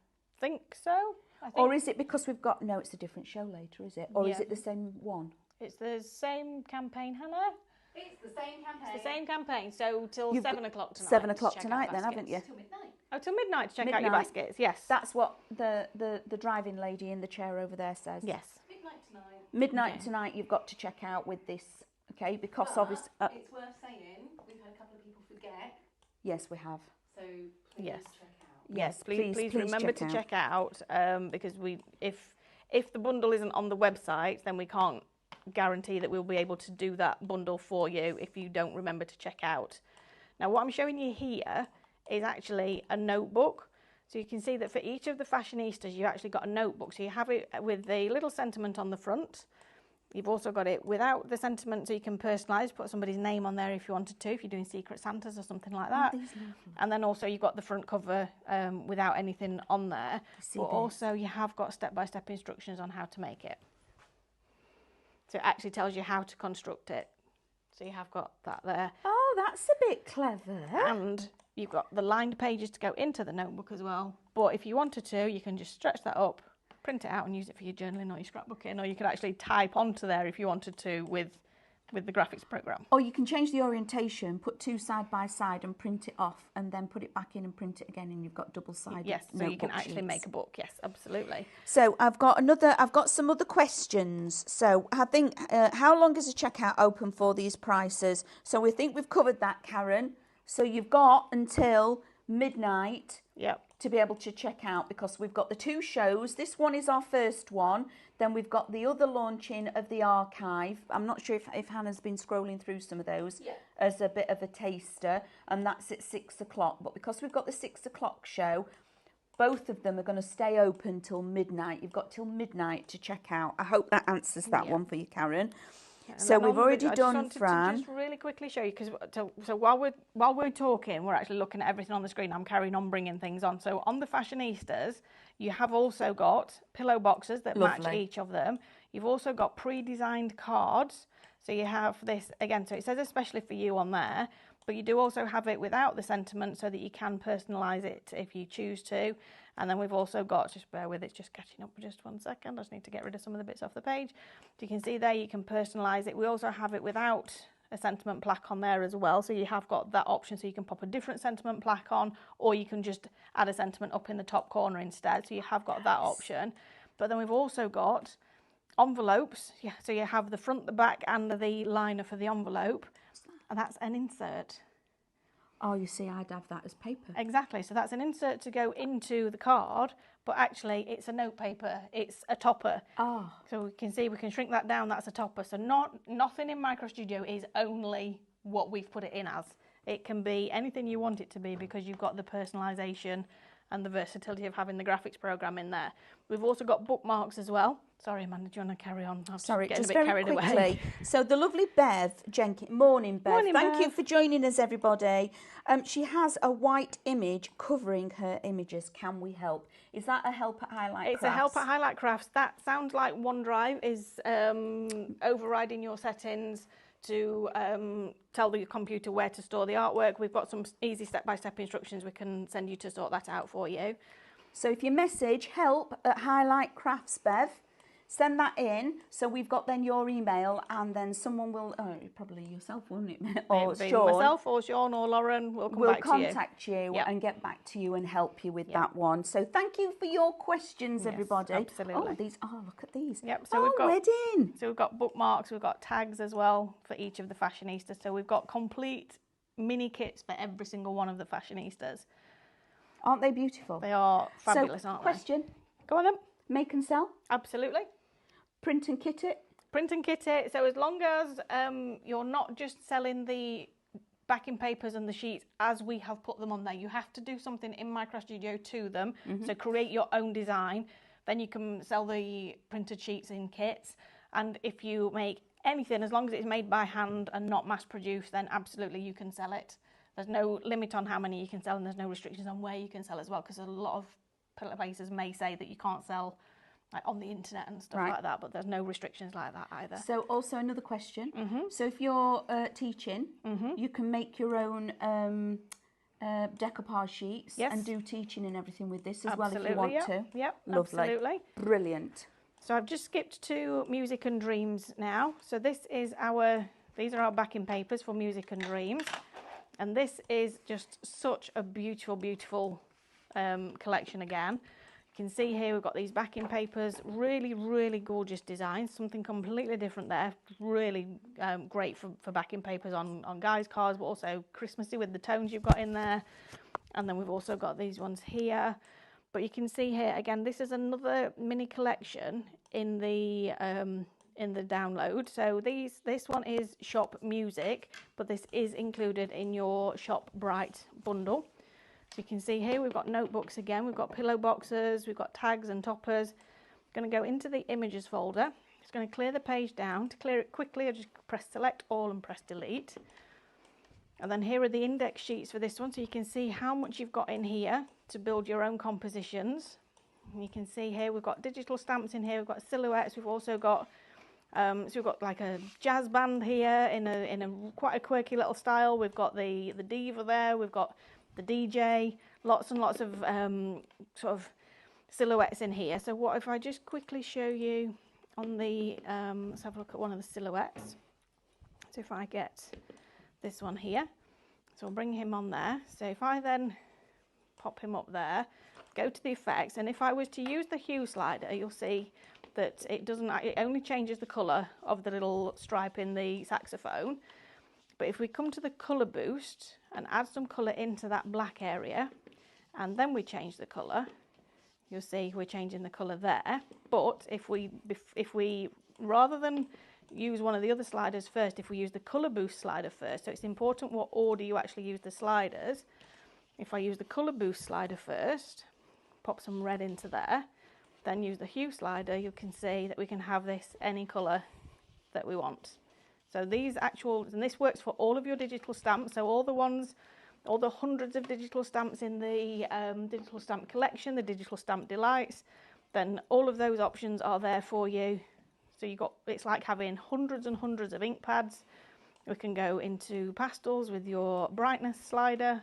think so. I think or is it because we've got, no, it's a different show later, is it? Or is Yeah. it the same one? it's the same campaign, Hannah. It's the same campaign. It's the same campaign. So till You've 7 got o'clock tonight. 7 to o'clock check out tonight then, haven't you? baskets. Till midnight. Oh, till midnight to check out your Midnight. baskets. Yes. That's what the driving lady in the chair over there says. Yes. Midnight tonight. Midnight Okay. tonight you've got to check out with this, okay? Because But obviously... it's worth saying, we've had a couple of people forget, yes, we have. so please Yes. check out. Yes, please remember to check out, because if the bundle isn't on the website, then we can't guarantee that we'll be able to do that bundle for you if you don't remember to check out. Now, what I'm showing you here is actually a notebook. So you can see that for each of the Fashionistas, you actually got a notebook. So you have it with the little sentiment on the front. You've also got it without the sentiment, so you can personalise, put somebody's name on there if you wanted to, if you're doing Secret Santas or something like that. And then also you've got the front cover without anything on there. see But this. also you have got step-by-step instructions on how to make it. So it actually tells you how to construct it. So you have got that there. Oh, that's a bit clever. And you've got the lined pages to go into the notebook as well. But if you wanted to, you can just stretch that up, print it out and use it for your journaling or your scrapbooking, or you could actually type onto there if you wanted to with the graphics program. Or you can change the orientation, put 2 side by side and print it off, and then put it back in and print it again, and you've got double-sided Yes, so you can notebook actually sheets. make a book. Yes, absolutely. So I've got some other questions. So I think, how long is the checkout open for these prices? So we think we've covered that, Karen. So you've got until midnight Yep. to be able to check out, because we've got the 2 shows. This one is our first one. Then we've got the other launching of the archive. I'm not sure if Hannah's been scrolling through some of those Yeah. as a bit of a taster, and that's at 6 o'clock. But because we've got the 6 o'clock show, both of them are going to stay open till midnight. You've got till midnight to check out. I hope that answers that Yeah. one for you, Karen. And So then we've on the- already I just done wanted Fran. to just really quickly show you, because so while we're talking, we're actually looking at everything on the screen. I'm carrying on bringing things on. So on the Fashionistas, you have also got pillow boxes that match Lovely. each of them. You've also got pre-designed cards. So you have this again. So it says especially for you on there, but you do also have it without the sentiment, so that you can personalise it if you choose to. And then we've also got, just bear with it, it's just catching up for just 1 second. I just need to get rid of some of the bits off the page. So you can see there, you can personalise it. We also have it without a sentiment plaque on there as well. So you have got that option, so you can pop a different sentiment plaque on, or you can just add a sentiment up in the top corner instead. So you have got that option. But then we've also got envelopes. Yeah, so you have the front, the back, and the liner for the envelope. And that's an insert. Oh, you see, I'd have that as paper. Exactly. So that's an insert to go into the card, but actually it's a note paper. It's a topper. Oh, So we can see we can shrink that down. That's a topper. So nothing in Micro Studio is only what we've put it in as. It can be anything you want it to be, because you've got the personalisation and the versatility of having the graphics program in there. We've also got bookmarks as well. Sorry, Amanda, do you want to carry on? I was Sorry, getting just a bit very carried quickly. away. So the lovely Bev Jenkins, morning Bev. Morning, Thank you Bev. for joining us, everybody. She has a white image covering her images. Can we help? Is that a help at Highlight It's Crafts? a help at Highlight Crafts. That sounds like OneDrive is overriding your settings to tell the computer where to store the artwork. We've got some easy step-by-step instructions we can send you to sort that out for you. So if you message help at Highlight Crafts, Bev, send that in. So we've got then your email, and then someone will, probably yourself, won't it? Or It would be Sean. myself or Sean or Lauren will come We'll back to you. contact you Yep. and get back to you and help you with Yep. that one. So thank you for your questions, Yes, everybody. absolutely. Look at these. Yep, so we've got- wedding. So we've got bookmarks, we've got tags as well for each of the fashionistas. So we've got complete mini kits for every single one of the fashionistas. Aren't they beautiful? They are fabulous, so, aren't question, they? Go on then. make and sell, Absolutely. print and kit it. Print and kit it. So as long as you're not just selling the backing papers and the sheets as we have put them on there, you have to do something in Minecraft Studio to them. So create your own design. Then you can sell the printed sheets in kits. And if you make anything, as long as it's made by hand and not mass produced, then absolutely you can sell it. There's no limit on how many you can sell, and there's no restrictions on where you can sell as well, because a lot of places may say that you can't sell like on the internet and stuff Right. like that, but there's no restrictions like that either. So also another question. So if you're teaching, you can make your own decoupage sheets Yes. and do teaching and everything with this as well if you want yep. to. Yep, Lovely. absolutely. Brilliant. So I've just skipped to Music and Dreams now. So these are our backing papers for Music and Dreams. And this is just such a beautiful, beautiful collection again. You can see here we've got these backing papers, really, really gorgeous designs, something completely different there. Really great for backing papers on guys' cars, but also Christmassy with the tones you've got in there. And then we've also got these ones here. But you can see here, again, this is another mini collection in the download. So this one is Shop Music, but this is included in your Shop Bright bundle. So you can see here we've got notebooks again, we've got pillow boxes, we've got tags and toppers. I'm going to go into the images folder. Just going to clear the page down. To clear it quickly, I just press select all and press delete. And then here are the index sheets for this one, so you can see how much you've got in here to build your own compositions. And you can see here we've got digital stamps in here, we've got silhouettes, we've also got so we've got like a jazz band here in a quite a quirky little style. We've got the diva there, we've got the DJ, lots and lots of sort of silhouettes in here. So what if I just quickly show you on the let's have a look at one of the silhouettes. So if I get this one here, so we'll bring him on there. So if I then pop him up there, go to the effects, and if I was to use the hue slider, you'll see that it only changes the colour of the little stripe in the saxophone. But if we come to the colour boost and add some colour into that black area, and then we change the colour, you'll see we're changing the colour there. But if we rather than use one of the other sliders first, if we use the colour boost slider first, so it's important what order you actually use the sliders. If I use the colour boost slider first, pop some red into there, then use the hue slider, you can see that we can have this any colour that we want. So and this works for all of your digital stamps, so all the hundreds of digital stamps in the digital stamp collection, the digital stamp delights, then all of those options are there for you. So it's like having hundreds and hundreds of ink pads. We can go into pastels with your brightness slider.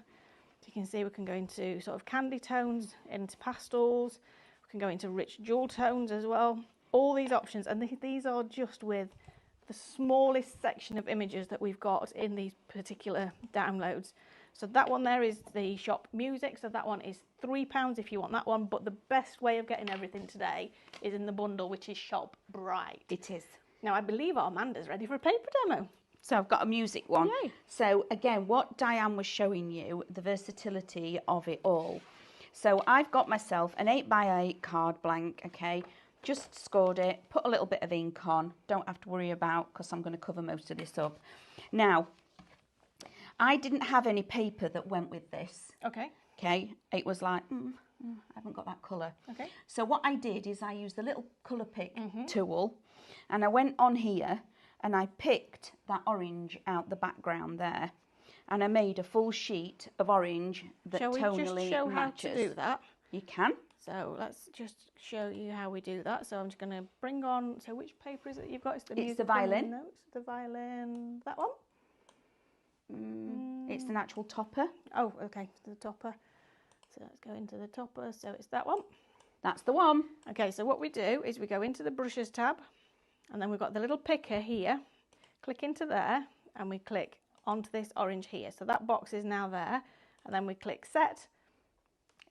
So you can see we can go into sort of candy tones, into pastels. We can go into rich jewel tones as well. All these options, and these are just with the smallest section of images that we've got in these particular downloads. So that one there is the Shop Music, so that one is £3 if you want that one, but the best way of getting everything today is in the bundle, which is Shop Bright. It is. Now I believe our Amanda's ready for a paper demo. So I've got a music one. Yay. So again, what Diane was showing you, the versatility of it all. So I've got myself an 8x8 card blank, okay, just scored it, put a little bit of ink on, don't have to worry about, because I'm going to cover most of this up. Now, I didn't have any paper that went with this. Okay. Okay, it was like, I haven't got that colour. Okay. So what I did is I used the little colour pick tool, and I went on here and I picked that orange out the background there, and I made a full sheet of orange that Shall we tonally just show matches. how to do that? You can. So let's just show you how we do that. So I'm just going to bring on, so which paper is it you've got? It's the music violin. notes, the violin, that one? It's an actual topper. Oh, okay, the topper. So let's go into the topper, so it's that one. That's the one. Okay, so what we do is we go into the brushes tab, and then we've got the little picker here. Click into there, and we click onto this orange here. So that box is now there, and then we click set.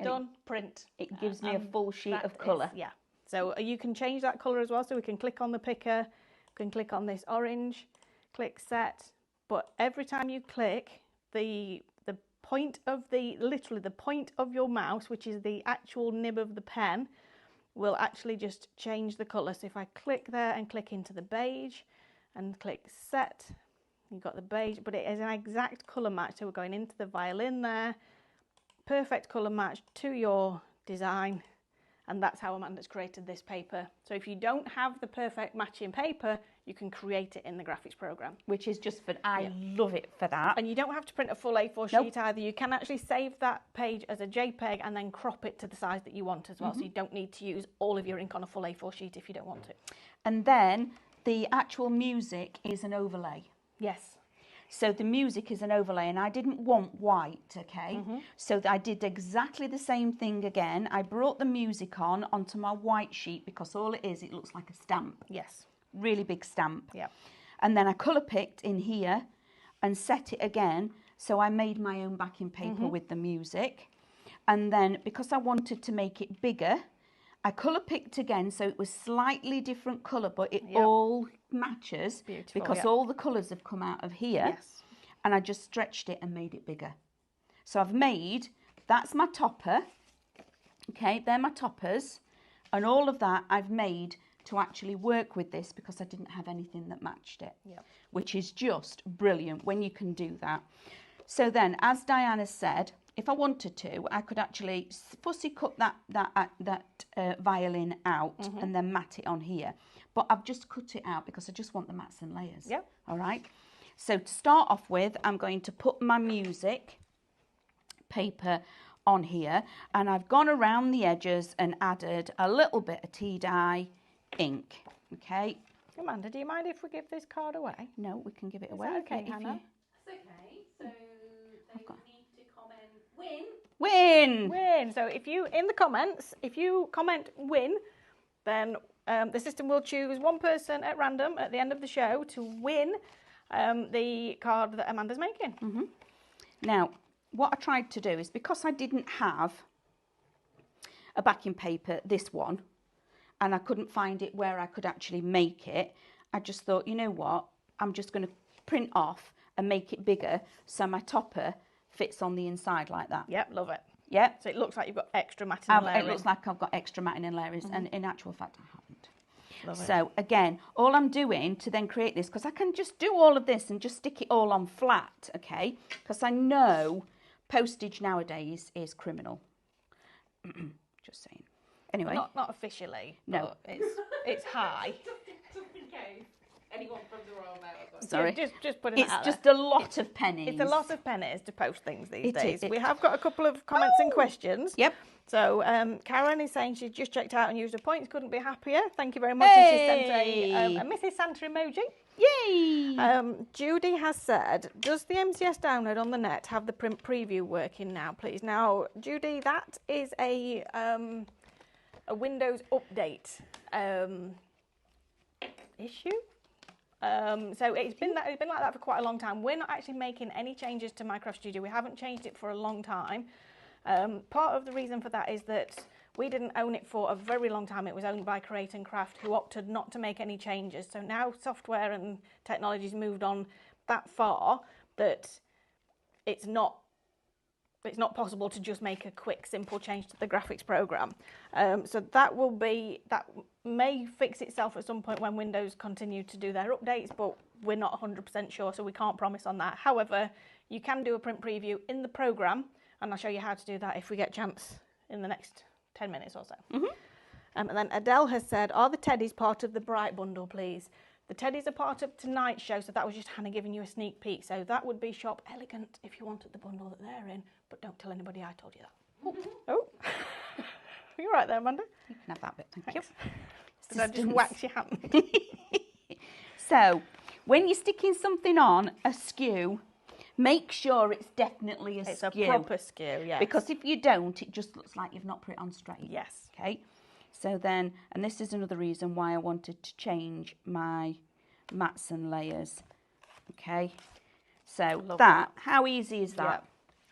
Done, print. It gives me a full sheet of That colour. is- yeah. So you can change that colour as well. So we can click on the picker, we can click on this orange, click set. But every time you click, the point of literally the point of your mouse, which is the actual nib of the pen, will actually just change the colour. So if I click there and click into the beige and click set, you've got the beige, but it is an exact colour match. So we're going into the violin there. Perfect colour match to your design, and that's how Amanda's created this paper. So if you don't have the perfect matching paper, you can create it in the graphics program. Which is just for, I love it for that. And you don't have to print a full A4 Nope. sheet either. You can actually save that page as a JPEG and then crop it to the size that you want as well. So you don't need to use all of your ink on a full A4 sheet if you don't want to. And then the actual music is an overlay. Yes. So the music is an overlay, and I didn't want white, okay? So I did exactly the same thing again. I brought the music onto my white sheet, because all it is, it looks like a stamp. Yes. Really big stamp. Yeah. And then I colour picked in here and set it again. So I made my own backing paper with the music. And then because I wanted to make it bigger, I colour picked again, so it was slightly different colour, but it all matches Beautiful, because all the colours have come out of here. Yes. And I just stretched it and made it bigger. So I've made, that's my topper. Okay, they're my toppers. And all of that I've made to actually work with this, because I didn't have anything that matched it. Yep. Which is just brilliant when you can do that. So then, as Diana said, if I wanted to, I could actually fussy cut that violin out and then mat it on here. But I've just cut it out because I just want the mats and layers. Yep. All right. So to start off with, I'm going to put my music paper on here, and I've gone around the edges and added a little bit of tea dye ink. Okay. Amanda, do you mind if we give this card away? No, we can give it Is away. that okay, if Hannah? That's okay. So they need to comment win. Win! Win. So if you, in the comments, if you comment win, then the system will choose one person at random at the end of the show to win the card that Amanda's making. Now, what I tried to do is, because I didn't have a backing paper, this one, and I couldn't find it where I could actually make it, I just thought, you know what, I'm just going to print off and make it bigger so my topper fits on the inside like that. Yep, love it. Yep. So it looks like you've got extra matting and layering. It looks like I've got extra matting and layers, and in actual fact I haven't. Love it. So again, all I'm doing to then create this, because I can just do all of this and just stick it all on flat, okay? Because I know postage nowadays is criminal. Just saying. Anyway. Not officially. No. But it's high. Just in case anyone from the Royal Mail has got Sorry. Just putting It's that out just there. a lot of pennies. It's a lot of pennies to post things these It days. is. We have got a couple of comments and questions. Yep. So Karen is saying she's just checked out and used her points. Couldn't be happier. Thank you very much. And she sent a Mrs. Santa emoji. Yay! Judy has said, does the MCS download on the net have the print preview working now, please? Now, Judy, that is a Windows update issue. So it's been like that for quite a long time. We're not actually making any changes to Minecraft Studio. We haven't changed it for a long time. Part of the reason for that is that we didn't own it for a very long time. It was owned by Create and Craft, who opted not to make any changes. So now software and technology's moved on that far that it's not possible to just make a quick, simple change to the graphics program. So that may fix itself at some point when Windows continue to do their updates, but we're not 100% sure, so we can't promise on that. However, you can do a print preview in the program, and I'll show you how to do that if we get a chance in the next 10 minutes or so. And then Adele has said, are the teddies part of the Bright bundle, please? The teddies are part of tonight's show, so that was just Hannah giving you a sneak peek. So that would be Shop Elegant if you wanted the bundle that they're in, but don't tell anybody I told you that. Oh, are you right there, Amanda? You can have that bit, thank you. Did I just wax your hand? So, when you're sticking something on a skew, make sure it's definitely a It's skew. a proper skew, yes. Because if you don't, it just looks like you've not put it on straight. Yes. Okay. So then, and this is another reason why I wanted to change my Matson layers. Okay. So that. how easy is that? Yeah.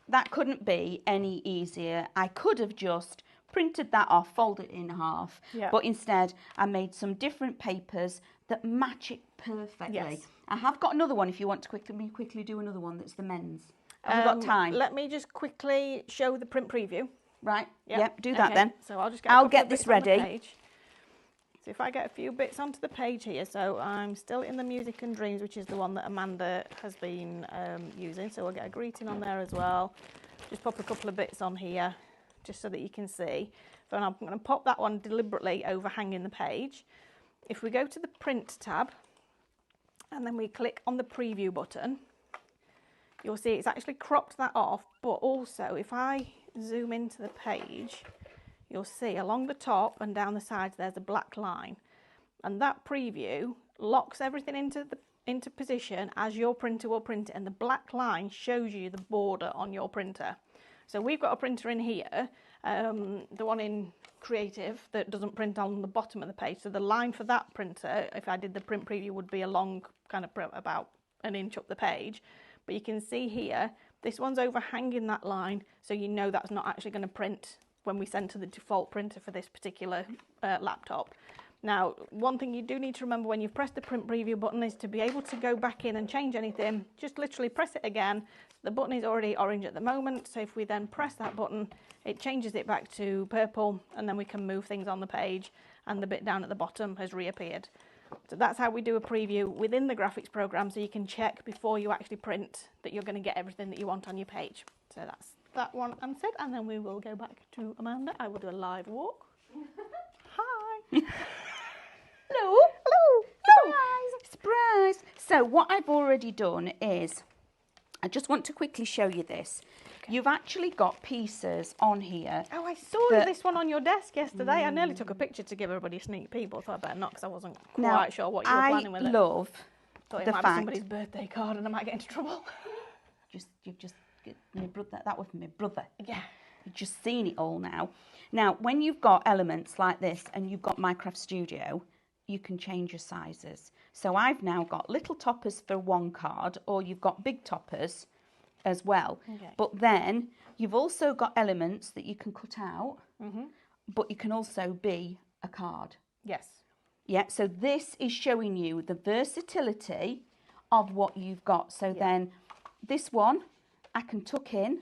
That couldn't be any easier. I could have just printed that off, folded it in half. Yeah. But instead, I made some different papers that match it perfectly. Yes. I have got another one if you want to quickly do another one that's the men's. Have you got time? Let me just quickly show the print preview. Right. Yep. Yep. Do that Okay, then. So I'll just get. I'll get this bits on the ready. page. So if I get a few bits onto the page here, so I'm still in the Music and Dreams, which is the one that Amanda has been using. So we'll get a greeting on there as well. Just pop a couple of bits on here, just so that you can see. So I'm going to pop that one deliberately overhanging the page. If we go to the print tab, and then we click on the preview button, you'll see it's actually cropped that off, but also if I zoom into the page, you'll see along the top and down the sides there's a black line, and that preview locks everything into position as your printer will print it, and the black line shows you the border on your printer. So we've got a printer in here, the one in Creative, that doesn't print on the bottom of the page, so the line for that printer, if I did the print preview, would be along kind of about an inch up the page. But you can see here, this one's overhanging that line, so you know that's not actually going to print when we send to the default printer for this particular laptop. Now, one thing you do need to remember when you've pressed the print preview button is to be able to go back in and change anything, just literally press it again. The button is already orange at the moment, so if we then press that button, it changes it back to purple, and then we can move things on the page, and the bit down at the bottom has reappeared. So that's how we do a preview within the graphics program, so you can check before you actually print that you're going to get everything that you want on your page. So that's that one answered, and then we will go back to Amanda. I will do a live walk. Hi. Hello. Hello. Surprise. Surprise. So what I've already done is, I just want to quickly show you this. Okay. You've actually got pieces on here. Oh, I saw this one on your desk yesterday. I nearly took a picture to give everybody a sneak peek, but I thought I better not because I wasn't quite sure what you were planning with it. I love thought it the might fact be somebody's birthday card and I might get into trouble. You've just my brother. That was my brother. Yeah. You've just seen it all now. Now, when you've got elements like this and you've got Minecraft Studio, you can change your sizes. So I've now got little toppers for one card, or you've got big toppers as well. Okay. But then you've also got elements that you can cut out, but you can also be a card. Yes. Yeah, so this is showing you the versatility of what you've got. So then this one, I can tuck in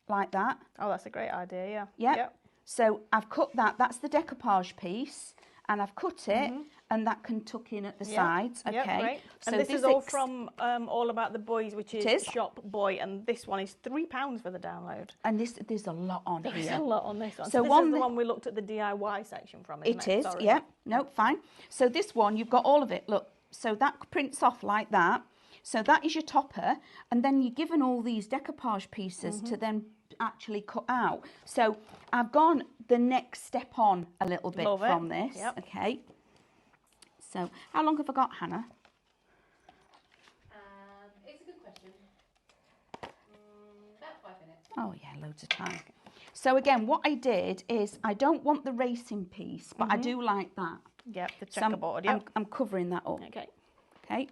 like that. Oh, that's a great idea, yeah. Yeah. Yep. So I've cut that. That's the decoupage piece, and I've cut it, and that can tuck in at the sides. Okay. Yep, great. So and this is all from All About the Boys, which is Shop Boy, and this one is £3 for the download. And there's a lot on here. There's a lot on this one. So this is the one we looked at the DIY section from, isn't it? It is, Sorry. yeah. No, fine. So this one, you've got all of it. Look, so that prints off like that. So that is your topper, and then you're given all these decoupage pieces to then actually cut out. So I've gone the next step on a little bit from this. Yep. Okay. So how long have I got, Hannah? It's a good question. About 5 minutes. Oh yeah, loads of time. So again, what I did is I don't want the racing piece, but I do like that. Yep, the So checkerboard, yeah. I'm covering that up. Okay. Okay.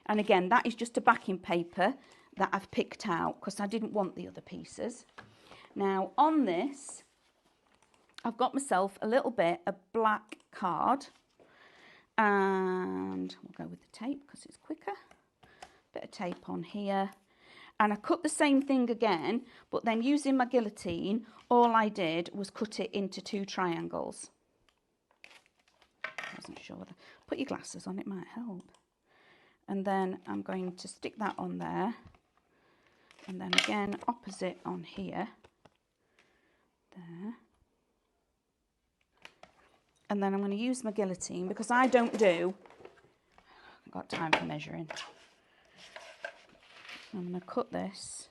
And again, that is just a backing paper that I've picked out because I didn't want the other pieces. Now on this, I've got myself a little bit of black card, and we'll go with the tape because it's quicker. Bit of tape on here, and I cut the same thing again, but then using my guillotine, all I did was cut it into 2 triangles. I wasn't sure whether, put your glasses on, it might help. And then I'm going to stick that on there, and then again opposite on here, there, And then I'm going to use my guillotine because I don't do, I've got time for measuring. I'm going to cut this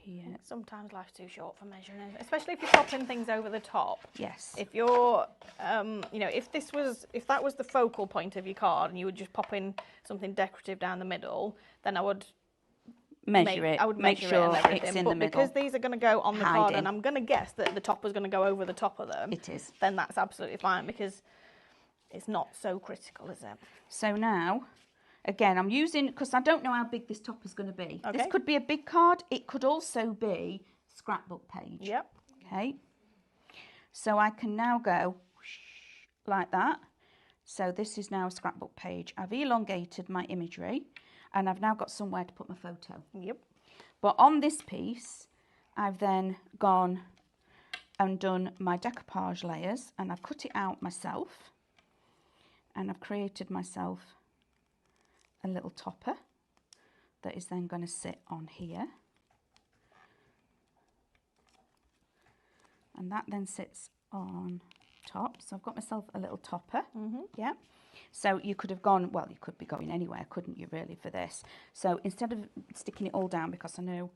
here. Sometimes life's too short for measuring, especially if you're popping things over the top. Yes. If you're, you know, if that was the focal point of your card and you were just popping something decorative down the middle, then I would measure it. I would make measure sure it and everything. it's in but the middle. because these are going to go on the card, Hiding. and I'm going to guess that the top is going to go over the top of them. It is. Then that's absolutely fine because it's not so critical, is it? So now, again, I'm using, because I don't know how big this top is going to be. Okay. This could be a big card. It could also be scrapbook page. Yep. Okay. So I can now go like that. So this is now a scrapbook page. I've elongated my imagery and I've now got somewhere to put my photo. Yep. But on this piece, I've then gone and done my decoupage layers and I've cut it out myself and I've created myself a little topper that is then going to sit on here. And that then sits on top. So I've got myself a little topper. Yeah. So you could have gone, well, you could be going anywhere, couldn't you, really, for this? So instead of sticking it all down, because I know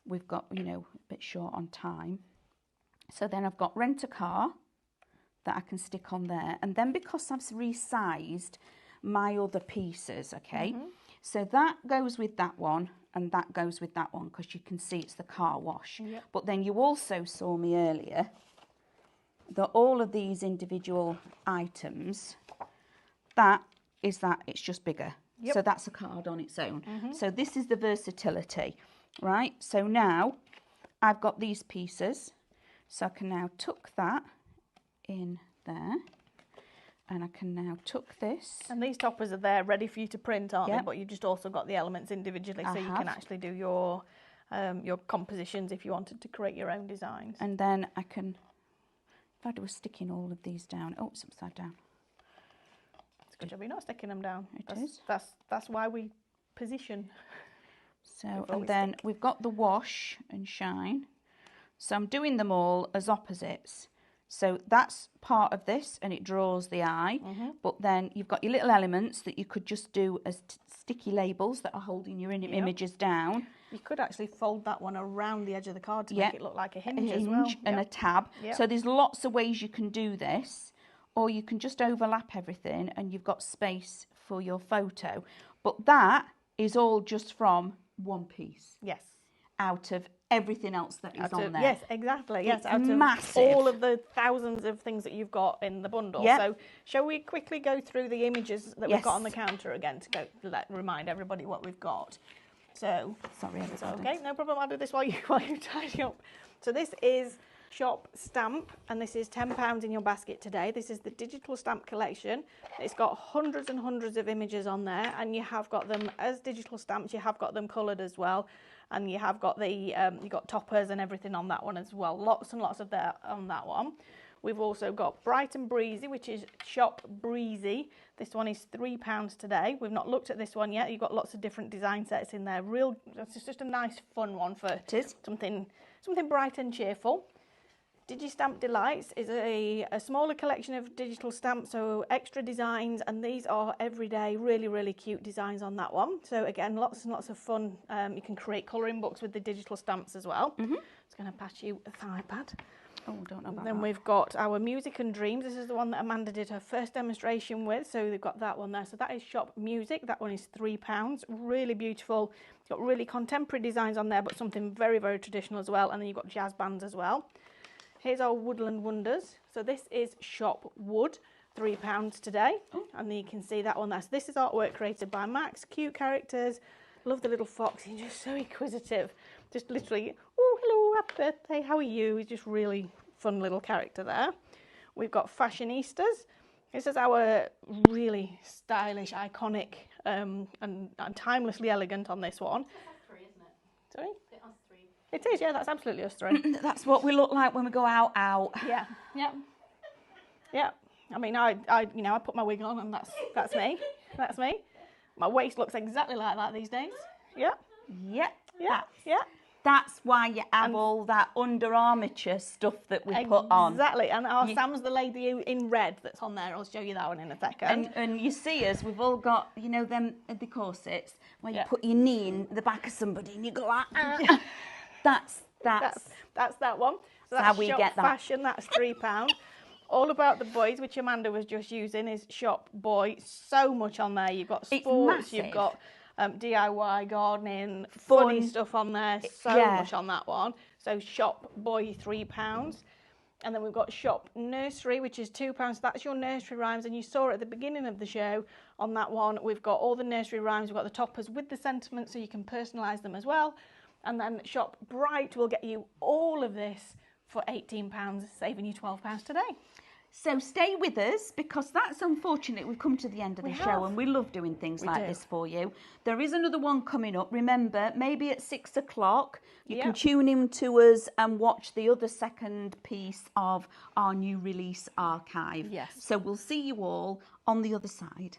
we've got, you know, a bit short on time. So then I've got rent a car that I can stick on there. And then because I've resized my other pieces, okay, so that goes with that one and that goes with that one because you can see it's the car wash. Yep. But then you also saw me earlier that all of these individual items, it's just bigger. Yep. So that's a card on its own. So this is the versatility, right? So now I've got these pieces. So I can now tuck that in there. And I can now tuck this. And these toppers are there ready for you to print, aren't Yep. they? But you've just also got the elements individually, so you can actually do your compositions if you wanted to create your own designs. And then I can, if I was sticking all of these down, oh, it's upside down. It's a good job you're not sticking them down. It is. That's why we position. So, Before and we then stick. we've got the wash and shine. So I'm doing them all as opposites. So that's part of this and it draws the eye. But then you've got your little elements that you could just do as sticky labels that are holding your images down. You could actually fold that one around the edge of the card to Yeah. make it look like a A hinge, as hinge well. and a Yep. tab. Yep. So there's lots of ways you can do this. Or you can just overlap everything and you've got space for your photo. But that is all just from one piece Yes. out of everything else that is Out on of- there. Yes, exactly. Yes, It's out of massive. all of the thousands of things that you've got in the bundle. Yep. So, shall we quickly go through the images that we've got on the Yes. counter again to remind everybody what we've got? So, Sorry, it's everybody. okay, no problem. I'll do this while you tidy up. So this is Shop Stamp, and this is £10 in your basket today. This is the digital stamp collection. It's got hundreds and hundreds of images on there, and you have got them as digital stamps. You have got them coloured as well, and you have got the you got toppers and everything on that one as well. Lots and lots of that on that one. We've also got Bright and Breezy, which is Shop Breezy. This one is £3 today. We've not looked at this one yet. You've got lots of different design sets in there. It's just a nice, fun one for It is. something bright and cheerful. DigiStamp Delights is a smaller collection of digital stamps, so extra designs, and these are everyday, really, really cute designs on that one. So again, lots and lots of fun. You can create colouring books with the digital stamps as well. It's going to pass you a iPad. Oh, don't know about Then that. we've got our Music and Dreams. This is the one that Amanda did her first demonstration with. So they've got that one there. So that is Shop Music. That one is £3. Really beautiful. It's got really contemporary designs on there, but something very, very traditional as well. And then you've got jazz bands as well. Here's our Woodland Wonders. So this is Shop Wood. £3 today. And then you can see that one there. So this is artwork created by Max. Cute characters. Love the little fox. He's just so inquisitive. Just literally, oh, hello, happy birthday, how are you? He's just really fun little character there. We've got Fashionistas. This is our really stylish, iconic, and timelessly elegant on this one. That's three, isn't it? Sorry? It has three. It is, yeah, that's absolutely us three. That's what we look like when we go out. Yeah, yeah, yeah. I mean, I put my wig on and that's me. That's me. My waist looks exactly like that these days. Yeah, Yep. yeah, yeah. That's why you have all that under armature stuff that we put on. Exactly, and our Sam's the lady in red that's on there. I'll show you that one in a second. And you see us, we've all got, you know, them the corsets where you put your knee in the back of somebody and you go like, That's that one. So that's how we Shop get that. Fashion, that's £3. All About the Boys, which Amanda was just using, is Shop Boy. So much on there. You've got sports, you've got DIY, gardening, funny stuff on there. So much on that one. So Shop Boy, £3. And then we've got Shop Nursery, which is £2. So that's your nursery rhymes. And you saw at the beginning of the show on that one, we've got all the nursery rhymes. We've got the toppers with the sentiments, so you can personalise them as well. And then Shop Bright will get you all of this for £18, saving you £12 today. So stay with us, because that's unfortunate. We've come to the end of the show, and we love doing things like this for you. There is another one coming up. Remember, maybe at 6 o'clock, you can tune in to us and watch the other second piece of our new release archive. Yes. So we'll see you all on the other side.